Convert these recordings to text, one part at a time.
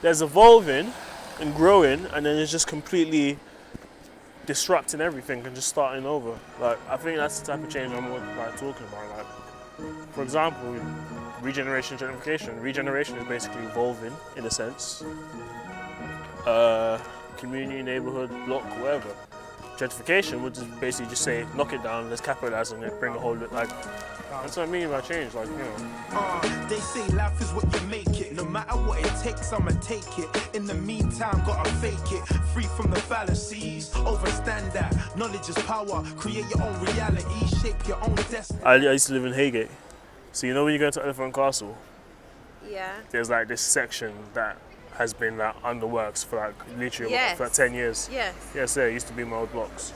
There's evolving and growing, and then it's just completely disrupting everything and just starting over. Like, I think that's the type of change I'm like talking about. Like, for example, regeneration, gentrification. Regeneration is basically evolving in a sense. Community, neighborhood, block, whatever. Gentrification would just basically just say, knock it down, let's capitalize on it, bring a whole, like, that's what I mean by change, like, you know. They say life is what you make it. No matter what it takes, I'ma take it. In the meantime, gotta fake it. Free from the fallacies, overstand that. Knowledge is power. Create your own reality, shape your own destiny. I used to live in Haygate. So you know when you go to Elephant Castle? Yeah. There's like this section that has been like under works for like literally Yes. for like 10 years. Yes. Yes, there used to be my old blocks.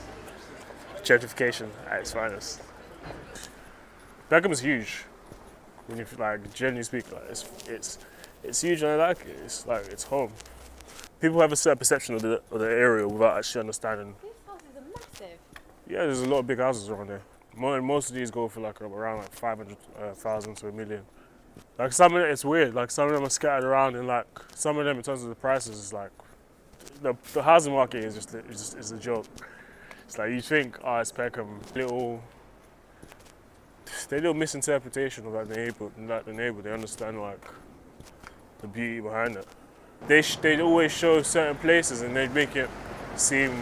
Gentrification at its finest. Peckham's huge. When you like generally speak, like it's huge and I like it. It's like it's home. People have a certain perception of the area without actually understanding. These houses are massive. Yeah, there's a lot of big houses around there. Most of these go for like around like 500,000 to $1 million. Like some of it, it's weird. Like some of them are scattered around, and like some of them, in terms of the prices, is like the housing market is just a joke. It's like you think, oh, it's Peckham, little misinterpretation of like the neighborhood. They understand like the beauty behind it. They always show certain places and they make it seem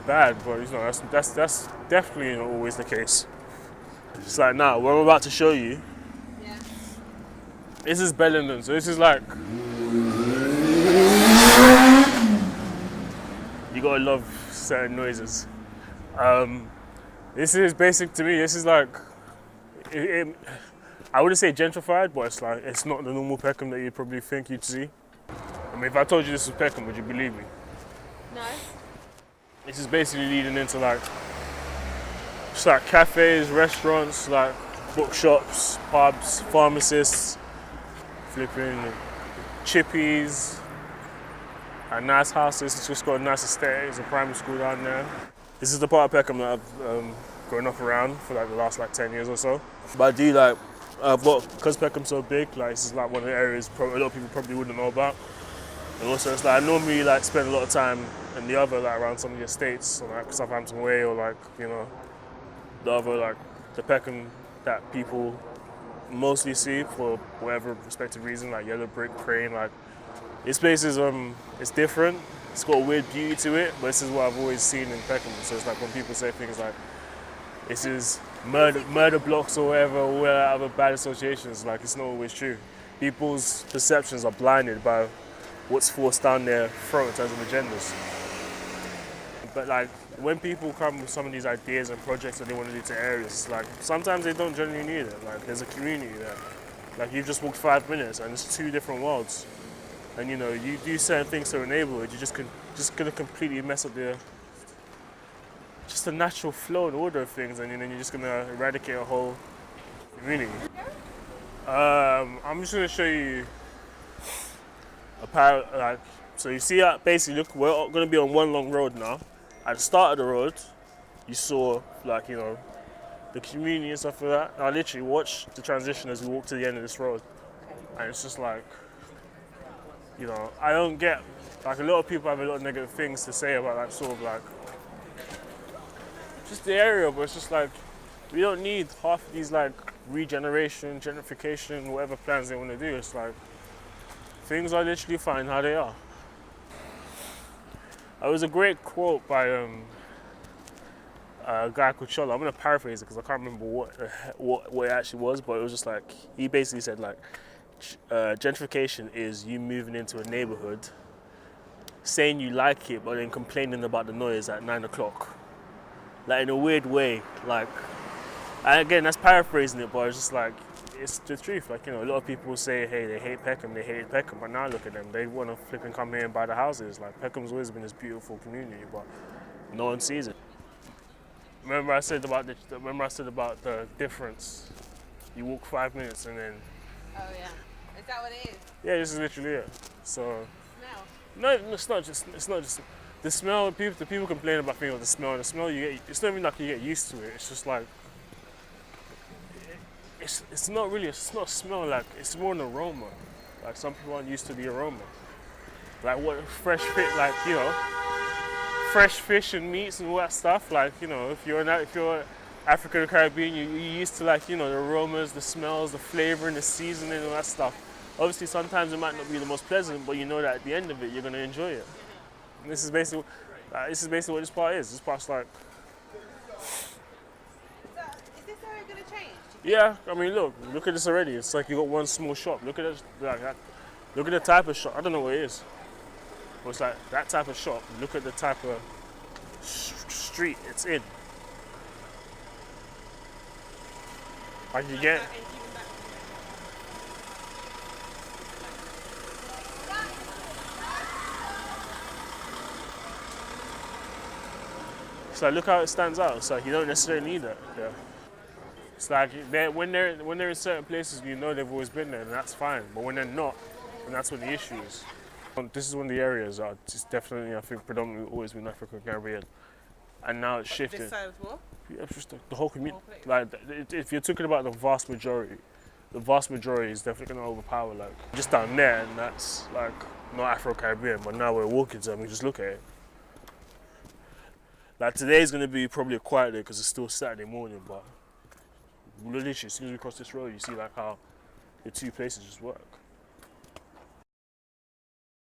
bad, but you know that's definitely not always the case. It's like now what I'm about to show you. Yeah. This is Bellenden, so this is like you gotta love certain noises. This is basic to me. This is like I wouldn't say gentrified, but it's like it's not the normal Peckham that you probably think you'd see. I mean, if I told you this was Peckham, would you believe me? No. This is basically leading into like just like cafes, restaurants, like bookshops, pubs, pharmacists, flipping chippies, and nice houses. It's just got a nice estate. There's a primary school down there. This is the part of Peckham that I've grown up around for like the last like 10 years or so. But I do like, because Peckham's so big, like this is like one of the areas a lot of people probably wouldn't know about. And also it's like I normally like spend a lot of time in the other like around some of the estates, or like Southampton Way, or like, you know, the other like the Peckham that people mostly see for whatever respective reason, like Yellow Brick, Crane. Like this place is it's different. It's got a weird beauty to it, but this is what I've always seen in Peckham. So it's like when people say things like this is murder blocks or whatever, or other bad associations, like it's not always true. People's perceptions are blinded by what's forced down their throat in terms of agendas. But like when people come with some of these ideas and projects that they want to do to areas, like sometimes they don't genuinely need it. Like there's a community there. Like you've just walked 5 minutes and it's two different worlds. And you know, you do certain things to a neighborhood, you're just gonna completely mess up the natural flow and order of things, and then you're just gonna eradicate a whole community. I'm just gonna show you so you see basically look, we're gonna be on one long road now. At the start of the road, you saw like, you know, the community and stuff like that. Now literally watch the transition as we walk to the end of this road. And it's just like, you know, I don't get, like a lot of people have a lot of negative things to say about like sort of like just the area, but it's just like we don't need half of these like regeneration, gentrification, whatever plans they want to do. It's like things are literally fine how they are. It was a great quote by a guy called Chola. I'm gonna paraphrase it because I can't remember what it actually was, but it was just like he basically said like gentrification is you moving into a neighborhood, saying you like it, but then complaining about the noise at 9 o'clock. Like in a weird way, like, and again, that's paraphrasing it, but it's just like, it's the truth. Like, you know, a lot of people say, hey, they hate Peckham, but now look at them, they want to flip and come here and buy the houses. Like, Peckham's always been this beautiful community, but no one sees it. Remember I said about the difference. You walk 5 minutes and then. Oh yeah. Is that what it is? Yeah, this is literally it. So. Smell? No, it's not just. The smell, the people complain about things like the smell. The smell it's not even like you get used to it. It's just like, it's not a smell, like it's more an aroma. Like some people aren't used to the aroma. like what fresh fish, like fresh fish and meats and all that stuff. Like if you're African or Caribbean, you're used to like the aromas, the smells, the flavor, and the seasoning, and all that stuff. Obviously, sometimes it might not be the most pleasant, but you know that at the end of it, you're gonna enjoy it. And this is basically what this part is. This part's like, So, is this area going to change? yeah. I mean, look at this already. It's like you got one small shop. Look at it, like that. Look at the type of shop. I don't know what it is. But it's like that type of shop. Look at the type of street it's in. Like you get. So look how it stands out. It's like you don't necessarily need that. Yeah. It's like when they're in certain places, you know they've always been there, and that's fine. But when they're not, then that's when the issue is. This is one of the areas that it's definitely, I think, predominantly always been African Caribbean, and now it's shifting. This side as well? Yeah, it's just the whole community. place. Like if you're talking about the vast majority is definitely going to overpower. Like just down there, and that's like not Afro-Caribbean. But now we're walking to them, we just look at it. Like today's going to be probably a quiet day because it's still Saturday morning, but literally as soon as we cross this road, you see like how the two places just work.